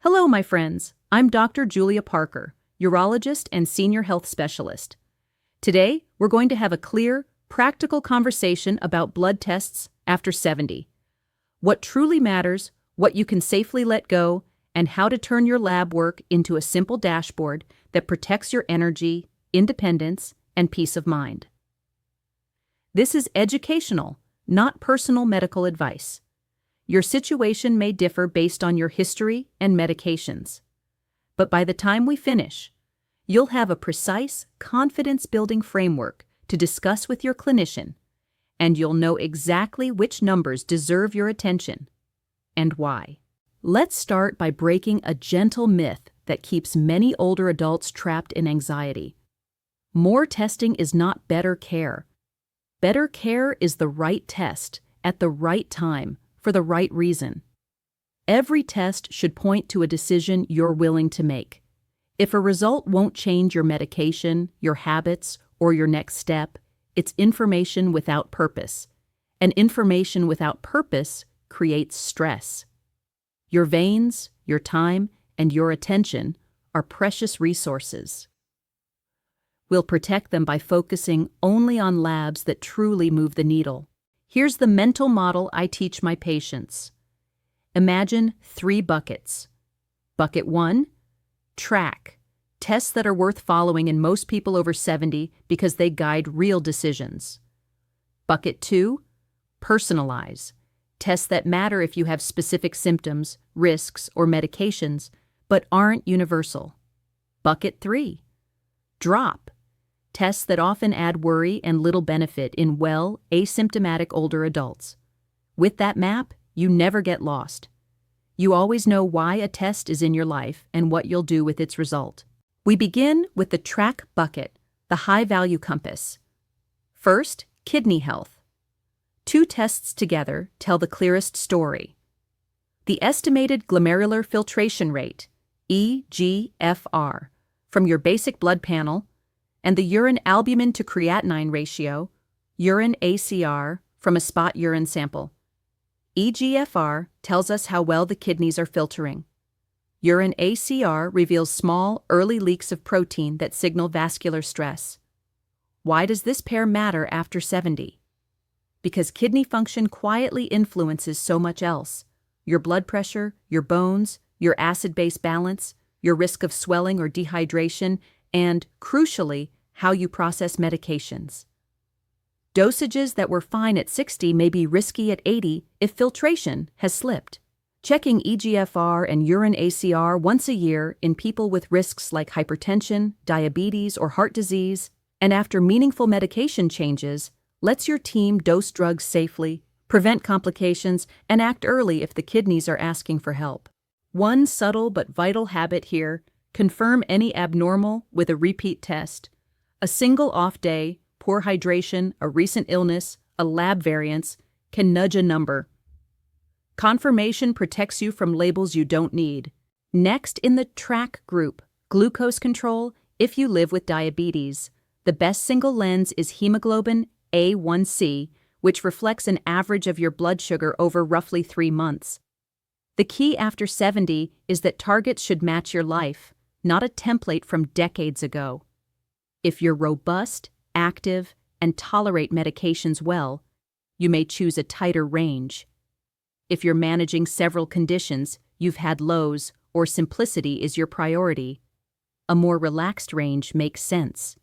Hello, my friends. I'm Dr. Julia Parker, urologist and senior health specialist. Today, we're going to have a clear, practical conversation about blood tests after 70. What truly matters, what you can safely let go, and how to turn your lab work into a simple dashboard that protects your energy, independence, and peace of mind. This is educational, not personal medical advice. Your situation may differ based on your history and medications. But by the time we finish, you'll have a precise, confidence-building framework to discuss with your clinician, and you'll know exactly which numbers deserve your attention and why. Let's start by breaking a gentle myth that keeps many older adults trapped in anxiety. More testing is not better care. Better care is the right test at the right time for the right reason. Every test should point to a decision you're willing to make. If a result won't change your medication, your habits, or your next step, it's information without purpose. And information without purpose creates stress. Your veins, your time, and your attention are precious resources. We'll protect them by focusing only on labs that truly move the needle. Here's the mental model I teach my patients. Imagine 3 buckets. Bucket 1, track. Tests that are worth following in most people over 70 because they guide real decisions. Bucket 2, personalize. Tests that matter if you have specific symptoms, risks, or medications, but aren't universal. Bucket 3, drop. Tests that often add worry and little benefit in well, asymptomatic older adults. With that map, you never get lost. You always know why a test is in your life and what you'll do with its result. We begin with the track bucket, the high-value compass. First, kidney health. 2 tests together tell the clearest story. The estimated glomerular filtration rate, eGFR, from your basic blood panel, and the urine albumin to creatinine ratio, urine ACR, from a spot urine sample. eGFR tells us how well the kidneys are filtering. Urine ACR reveals small, early leaks of protein that signal vascular stress. Why does this pair matter after 70? Because kidney function quietly influences so much else: your blood pressure, your bones, your acid-base balance, your risk of swelling or dehydration, and, crucially, how you process medications. Dosages that were fine at 60 may be risky at 80 if filtration has slipped. Checking eGFR and urine ACR once a year in people with risks like hypertension, diabetes, or heart disease, and after meaningful medication changes, lets your team dose drugs safely, prevent complications, and act early if the kidneys are asking for help. One subtle but vital habit here: confirm any abnormal with a repeat test. A single off day, poor hydration, a recent illness, a lab variance can nudge a number. Confirmation protects you from labels you don't need. Next in the track group, glucose control if you live with diabetes. The best single lens is hemoglobin A1C, which reflects an average of your blood sugar over roughly 3 months. The key after 70 is that targets should match your life, not a template from decades ago. If you're robust, active, and tolerate medications well, you may choose a tighter range. If you're managing several conditions, you've had lows, or simplicity is your priority, a more relaxed range makes sense.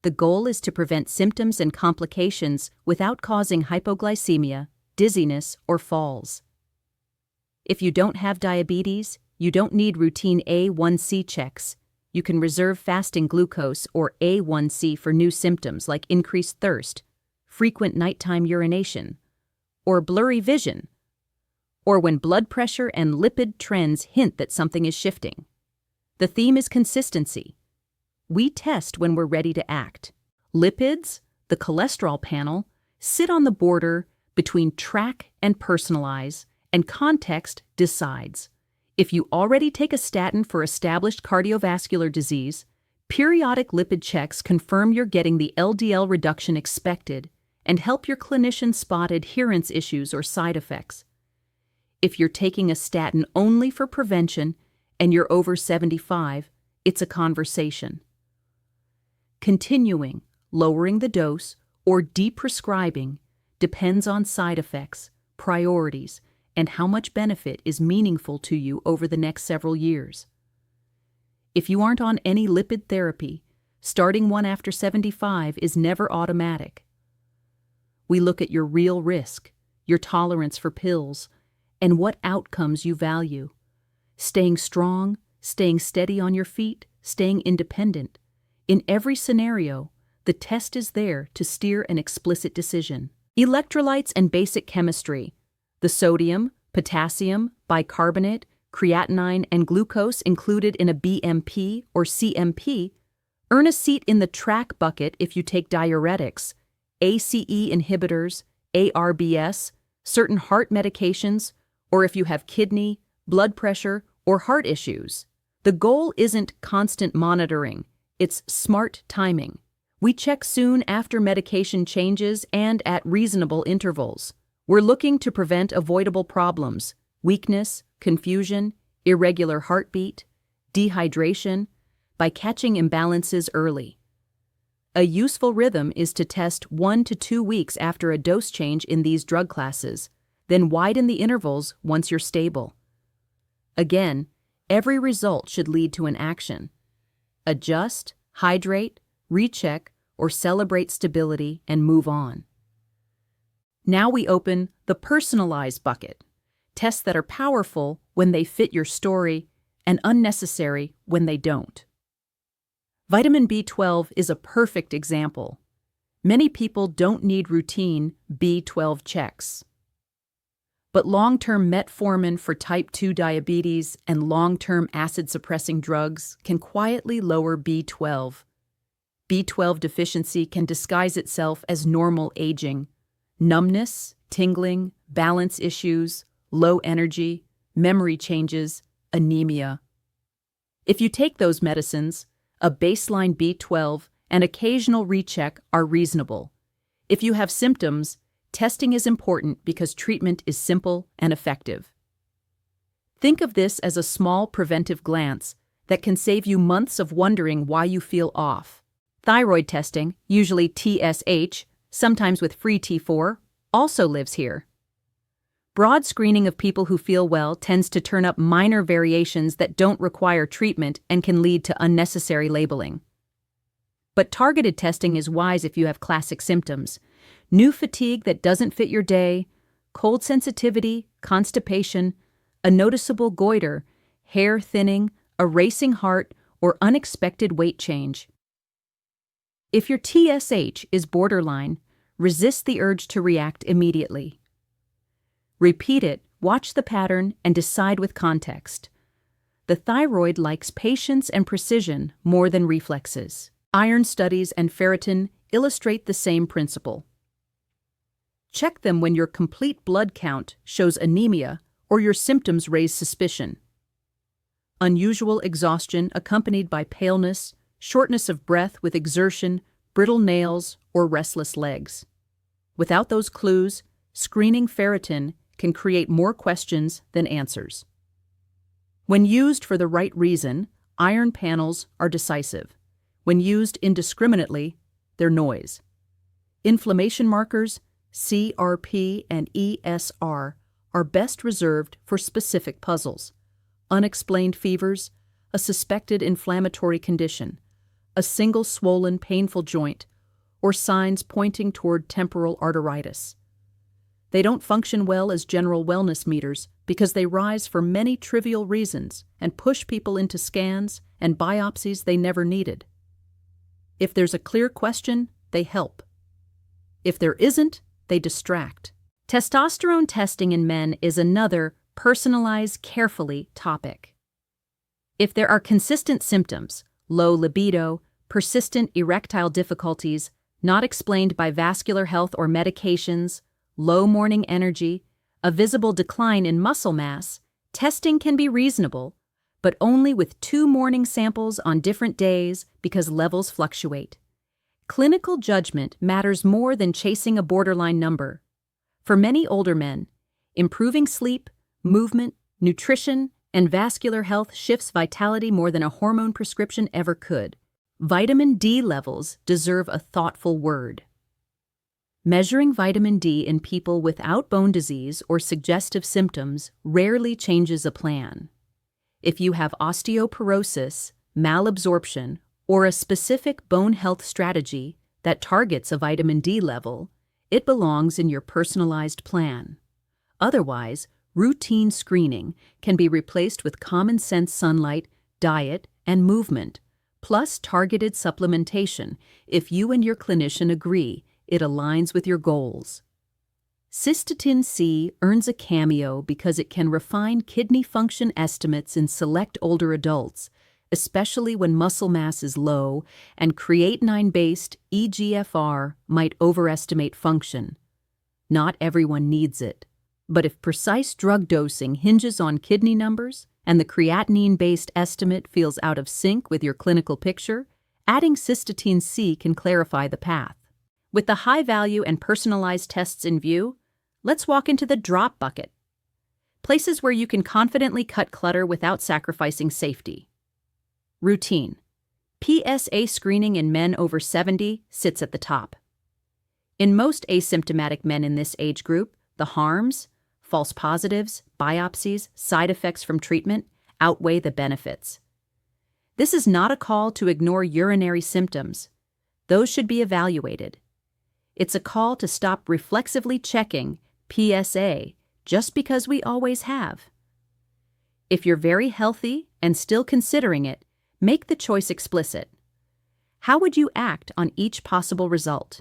The goal is to prevent symptoms and complications without causing hypoglycemia, dizziness, or falls. If you don't have diabetes, you don't need routine A1C checks. You can reserve fasting glucose or A1C for new symptoms like increased thirst, frequent nighttime urination, or blurry vision, or when blood pressure and lipid trends hint that something is shifting. The theme is consistency. We test when we're ready to act. Lipids, the cholesterol panel, sit on the border between track and personalize, and context decides. If you already take a statin for established cardiovascular disease, periodic lipid checks confirm you're getting the LDL reduction expected and help your clinician spot adherence issues or side effects. If you're taking a statin only for prevention, and you're over 75, it's a conversation. Continuing, lowering the dose, or deprescribing depends on side effects, priorities, and how much benefit is meaningful to you over the next several years. If you aren't on any lipid therapy, starting one after 75 is never automatic. We look at your real risk, your tolerance for pills, and what outcomes you value. Staying strong, staying steady on your feet, staying independent. In every scenario, the test is there to steer an explicit decision. Electrolytes and basic chemistry. The sodium, potassium, bicarbonate, creatinine, and glucose included in a BMP or CMP earn a seat in the track bucket if you take diuretics, ACE inhibitors, ARBs, certain heart medications, or if you have kidney, blood pressure, or heart issues. The goal isn't constant monitoring, it's smart timing. We check soon after medication changes and at reasonable intervals. We're looking to prevent avoidable problems, weakness, confusion, irregular heartbeat, dehydration, by catching imbalances early. A useful rhythm is to test 1 to 2 weeks after a dose change in these drug classes, then widen the intervals once you're stable. Again, every result should lead to an action. Adjust, hydrate, recheck, or celebrate stability and move on. Now we open the personalize bucket, tests that are powerful when they fit your story and unnecessary when they don't. Vitamin B12 is a perfect example. Many people don't need routine B12 checks. But long-term metformin for type 2 diabetes and long-term acid-suppressing drugs can quietly lower B12. B12 deficiency can disguise itself as normal aging, numbness, tingling, balance issues, low energy, memory changes, anemia. If you take those medicines, a baseline B12 and occasional recheck are reasonable. If you have symptoms, testing is important because treatment is simple and effective. Think of this as a small preventive glance that can save you months of wondering why you feel off. Thyroid testing, usually TSH, sometimes with free T4, also lives here. Broad screening of people who feel well tends to turn up minor variations that don't require treatment and can lead to unnecessary labeling. But targeted testing is wise if you have classic symptoms: new fatigue that doesn't fit your day, cold sensitivity, constipation, a noticeable goiter, hair thinning, a racing heart, or unexpected weight change. If your TSH is borderline, resist the urge to react immediately. Repeat it, watch the pattern, and decide with context. The thyroid likes patience and precision more than reflexes. Iron studies and ferritin illustrate the same principle. Check them when your complete blood count shows anemia or your symptoms raise suspicion. Unusual exhaustion accompanied by paleness, shortness of breath with exertion, brittle nails, or restless legs. Without those clues, screening ferritin can create more questions than answers. When used for the right reason, iron panels are decisive. When used indiscriminately, they're noise. Inflammation markers, CRP and ESR, are best reserved for specific puzzles. Unexplained fevers, a suspected inflammatory condition, a single swollen, painful joint, or signs pointing toward temporal arteritis. They don't function well as general wellness meters because they rise for many trivial reasons and push people into scans and biopsies they never needed. If there's a clear question, they help. If there isn't, they distract. Testosterone testing in men is another personalize carefully topic. If there are consistent symptoms, low libido, persistent erectile difficulties, not explained by vascular health or medications, low morning energy, a visible decline in muscle mass, testing can be reasonable, but only with 2 morning samples on different days because levels fluctuate. Clinical judgment matters more than chasing a borderline number. For many older men, improving sleep, movement, nutrition, And vascular health shifts vitality more than a hormone prescription ever could. Vitamin D levels deserve a thoughtful word. Measuring vitamin D in people without bone disease or suggestive symptoms rarely changes a plan. If you have osteoporosis, malabsorption, or a specific bone health strategy that targets a vitamin D level, it belongs in your personalized plan. Otherwise, routine screening can be replaced with common-sense sunlight, diet, and movement, plus targeted supplementation if you and your clinician agree it aligns with your goals. Cystatin C earns a cameo because it can refine kidney function estimates in select older adults, especially when muscle mass is low and creatinine-based eGFR might overestimate function. Not everyone needs it, but if precise drug dosing hinges on kidney numbers and the creatinine-based estimate feels out of sync with your clinical picture, adding cystatin C can clarify the path. With the high-value and personalized tests in view, let's walk into the drop bucket. Places where you can confidently cut clutter without sacrificing safety. Routine. PSA screening in men over 70 sits at the top. In most asymptomatic men in this age group, the harms, false positives, biopsies, side effects from treatment outweigh the benefits. This is not a call to ignore urinary symptoms. Those should be evaluated. It's a call to stop reflexively checking PSA just because we always have. If you're very healthy and still considering it, make the choice explicit. How would you act on each possible result?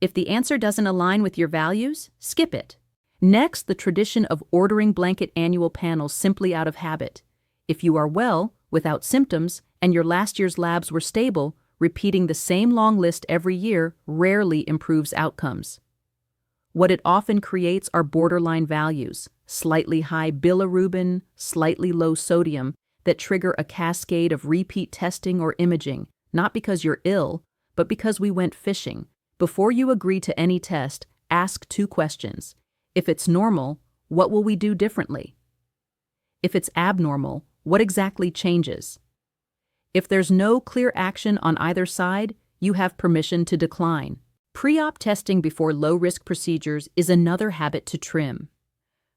If the answer doesn't align with your values, skip it. Next, the tradition of ordering blanket annual panels simply out of habit. If you are well, without symptoms, and your last year's labs were stable, repeating the same long list every year rarely improves outcomes. What it often creates are borderline values, slightly high bilirubin, slightly low sodium, that trigger a cascade of repeat testing or imaging, not because you're ill, but because we went fishing. Before you agree to any test, ask 2 questions. If it's normal, what will we do differently? If it's abnormal, what exactly changes? If there's no clear action on either side, you have permission to decline. Pre-op testing before low-risk procedures is another habit to trim.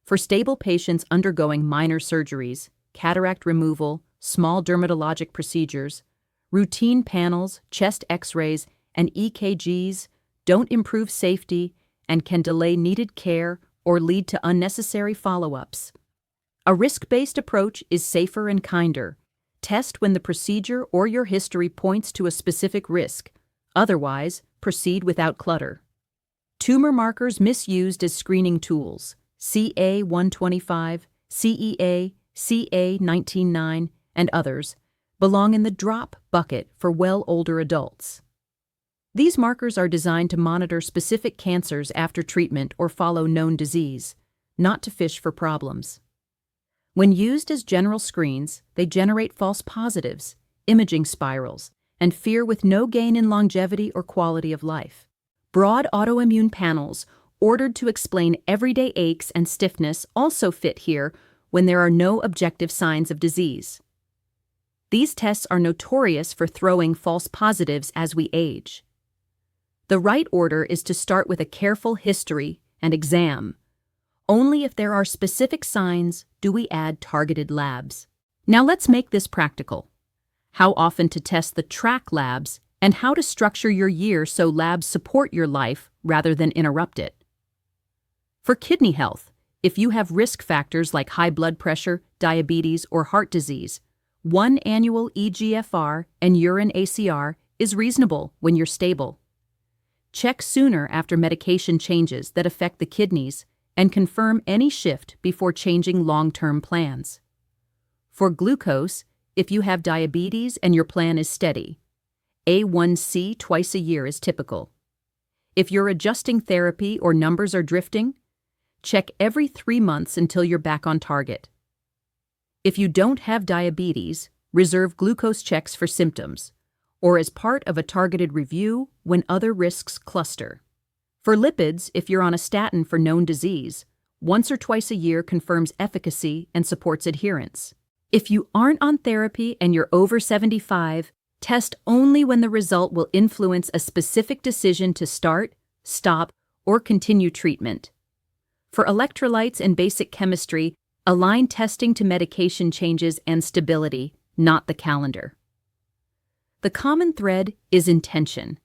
For stable patients undergoing minor surgeries, cataract removal, small dermatologic procedures, routine panels, chest X-rays, and EKGs don't improve safety and can delay needed care or lead to unnecessary follow-ups. A risk-based approach is safer and kinder. Test when the procedure or your history points to a specific risk. Otherwise, proceed without clutter. Tumor markers misused as screening tools, CA-125, CEA, CA-19-9, and others, belong in the drop bucket for well older adults. These markers are designed to monitor specific cancers after treatment or follow known disease, not to fish for problems. When used as general screens, they generate false positives, imaging spirals, and fear with no gain in longevity or quality of life. Broad autoimmune panels, ordered to explain everyday aches and stiffness, also fit here when there are no objective signs of disease. These tests are notorious for throwing false positives as we age. The right order is to start with a careful history and exam. Only if there are specific signs do we add targeted labs. Now let's make this practical. How often to test the track labs and how to structure your year so labs support your life rather than interrupt it. For kidney health, if you have risk factors like high blood pressure, diabetes, or heart disease, 1 annual eGFR and urine ACR is reasonable when you're stable. Check sooner after medication changes that affect the kidneys and confirm any shift before changing long-term plans. For glucose, if you have diabetes and your plan is steady, A1C twice a year is typical. If you're adjusting therapy or numbers are drifting, check every 3 months until you're back on target. If you don't have diabetes, reserve glucose checks for symptoms, or as part of a targeted review when other risks cluster. For lipids, if you're on a statin for known disease, Once or twice a year confirms efficacy and supports adherence. If you aren't on therapy and you're over 75, test only when the result will influence a specific decision to start, stop, or continue treatment. For electrolytes and basic chemistry, align testing to medication changes and stability, not the calendar. The common thread is intention.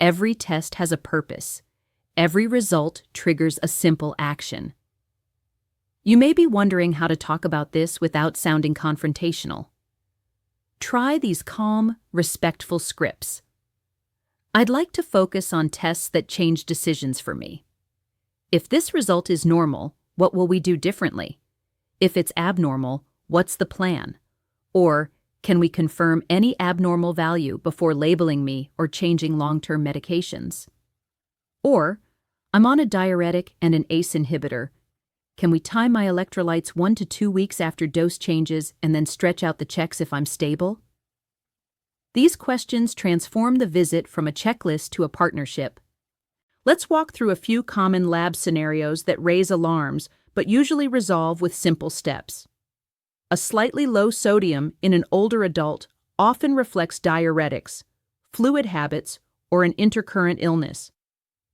Every test has a purpose. Every result triggers a simple action. You may be wondering how to talk about this without sounding confrontational. Try these calm, respectful scripts. I'd like to focus on tests that change decisions for me. If this result is normal, what will we do differently? If it's abnormal, what's the plan? Or, can we confirm any abnormal value before labeling me or changing long-term medications? Or, I'm on a diuretic and an ACE inhibitor. Can we time my electrolytes 1 to 2 weeks after dose changes and then stretch out the checks if I'm stable? These questions transform the visit from a checklist to a partnership. Let's walk through a few common lab scenarios that raise alarms but usually resolve with simple steps. A slightly low sodium in an older adult often reflects diuretics, fluid habits, or an intercurrent illness.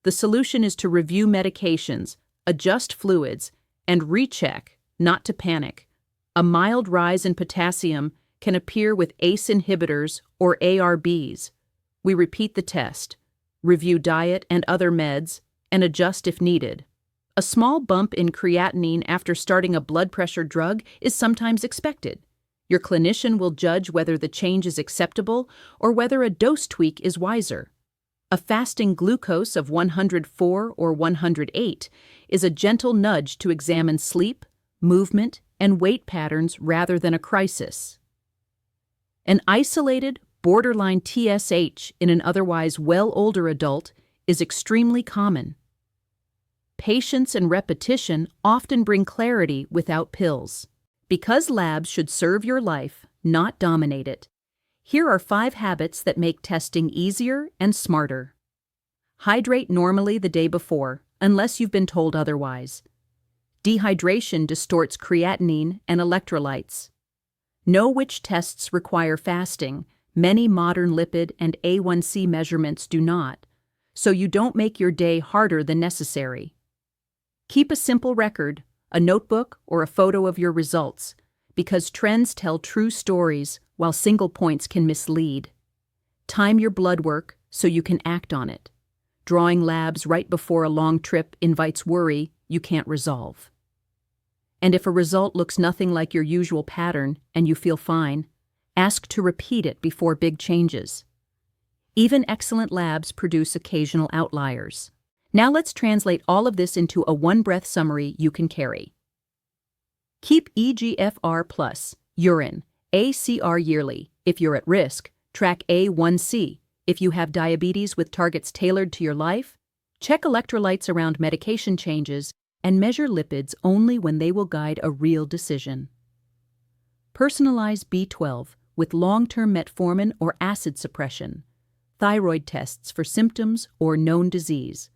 The solution is to review medications, adjust fluids, and recheck, not to panic. A mild rise in potassium can appear with ACE inhibitors or ARBs. We repeat the test, review diet and other meds, and adjust if needed. A small bump in creatinine after starting a blood pressure drug is sometimes expected. Your clinician will judge whether the change is acceptable or whether a dose tweak is wiser. A fasting glucose of 104 or 108 is a gentle nudge to examine sleep, movement, and weight patterns rather than a crisis. An isolated, borderline TSH in an otherwise well-older adult is extremely common. Patience and repetition often bring clarity without pills. Because labs should serve your life, not dominate it, here are 5 habits that make testing easier and smarter. Hydrate normally the day before, unless you've been told otherwise. Dehydration distorts creatinine and electrolytes. Know which tests require fasting. Many modern lipid and A1C measurements do not, so you don't make your day harder than necessary. Keep a simple record, a notebook or a photo of your results, because trends tell true stories while single points can mislead. Time your blood work so you can act on it. Drawing labs right before a long trip invites worry you can't resolve. And if a result looks nothing like your usual pattern and you feel fine, ask to repeat it before big changes. Even excellent labs produce occasional outliers. Now let's translate all of this into a one-breath summary you can carry. Keep eGFR plus, urine, ACR yearly. If you're at risk, track A1C. If you have diabetes with targets tailored to your life, check electrolytes around medication changes and measure lipids only when they will guide a real decision. Personalize B12 with long-term metformin or acid suppression, thyroid tests for symptoms or known disease,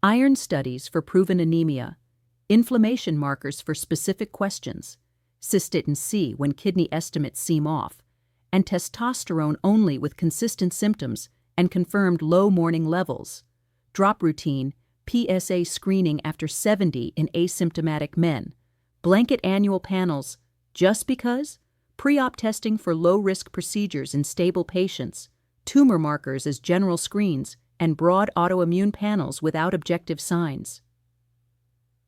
iron studies for proven anemia, inflammation markers for specific questions, cystatin C when kidney estimates seem off, and testosterone only with consistent symptoms and confirmed low morning levels. Drop routine, PSA screening after 70 in asymptomatic men, blanket annual panels, just because, pre-op testing for low-risk procedures in stable patients, tumor markers as general screens, and broad autoimmune panels without objective signs.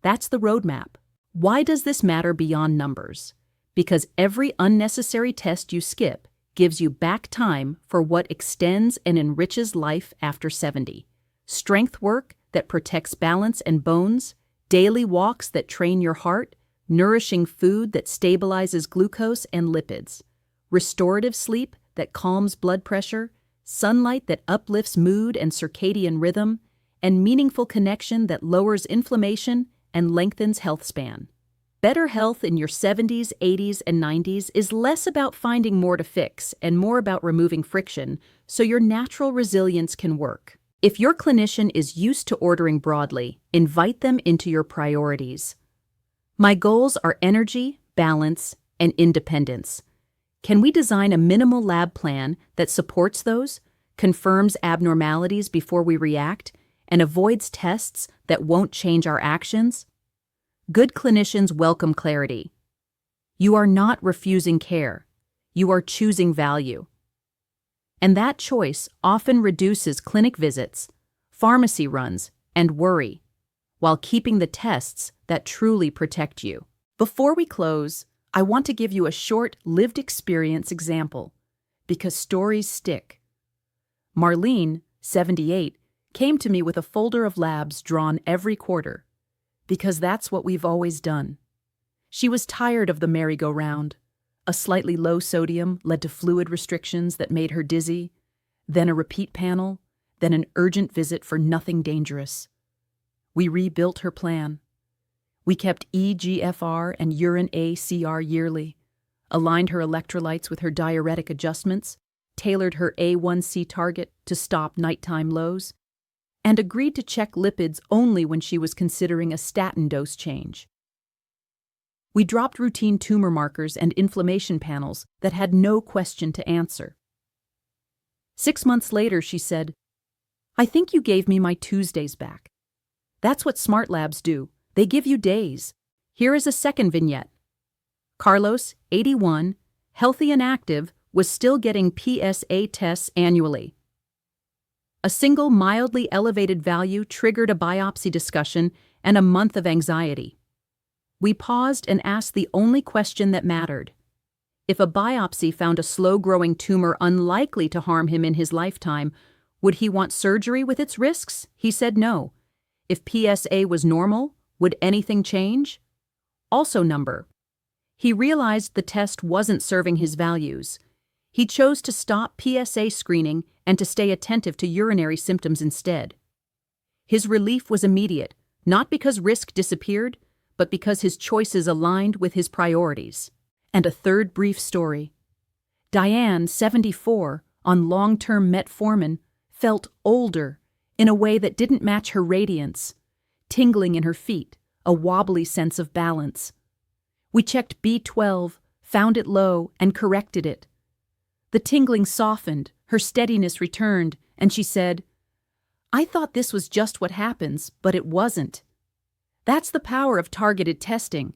That's the roadmap. Why does this matter beyond numbers? Because every unnecessary test you skip gives you back time for what extends and enriches life after 70. Strength work that protects balance and bones, daily walks that train your heart, nourishing food that stabilizes glucose and lipids, restorative sleep that calms blood pressure, sunlight that uplifts mood and circadian rhythm, and meaningful connection that lowers inflammation and lengthens health span. Better health in your 70s, 80s, and 90s is less about finding more to fix and more about removing friction so your natural resilience can work. If your clinician is used to ordering broadly, invite them into your priorities. My goals are energy, balance, and independence. Can we design a minimal lab plan that supports those, confirms abnormalities before we react, and avoids tests that won't change our actions? Good clinicians welcome clarity. You are not refusing care. You are choosing value. And that choice often reduces clinic visits, pharmacy runs, and worry, while keeping the tests that truly protect you. Before we close, I want to give you a short lived experience example, because stories stick. Marlene, 78, came to me with a folder of labs drawn every quarter, because that's what we've always done. She was tired of the merry-go-round. A slightly low sodium led to fluid restrictions that made her dizzy, then a repeat panel, then an urgent visit for nothing dangerous. We rebuilt her plan. We kept eGFR and urine ACR yearly, aligned her electrolytes with her diuretic adjustments, tailored her A1C target to stop nighttime lows, and agreed to check lipids only when she was considering a statin dose change. We dropped routine tumor markers and inflammation panels that had no question to answer. 6 months later, she said, "I think you gave me my Tuesdays back." That's what smart labs do. They give you days. Here is a second vignette. Carlos, 81, healthy and active, was still getting PSA tests annually. A single mildly elevated value triggered a biopsy discussion and a month of anxiety. We paused and asked the only question that mattered. If a biopsy found a slow-growing tumor unlikely to harm him in his lifetime, would he want surgery with its risks? He said no. If PSA was normal, would anything change? Also number. He realized the test wasn't serving his values. He chose to stop PSA screening and to stay attentive to urinary symptoms instead. His relief was immediate, not because risk disappeared, but because his choices aligned with his priorities. And a third brief story. Diane, 74, on long-term metformin, felt older in a way that didn't match her radiance, tingling in her feet, a wobbly sense of balance. We checked B12, found it low, and corrected it. The tingling softened, her steadiness returned, and she said, "I thought this was just what happens, but it wasn't." That's the power of targeted testing,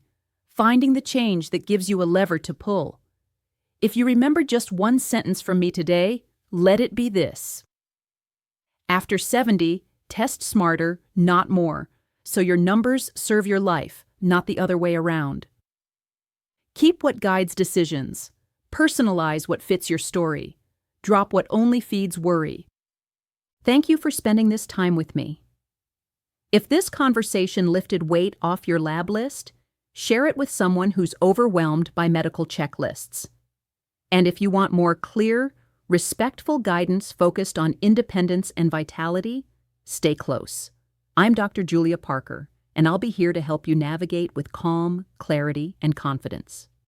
finding the change that gives you a lever to pull. If you remember just one sentence from me today, let it be this. After 70, test smarter, not more, so your numbers serve your life, not the other way around. Keep what guides decisions. Personalize what fits your story. Drop what only feeds worry. Thank you for spending this time with me. If this conversation lifted weight off your lab list, share it with someone who's overwhelmed by medical checklists. And if you want more clear, respectful guidance focused on independence and vitality, stay close. I'm Dr. Julia Parker, and I'll be here to help you navigate with calm, clarity, and confidence.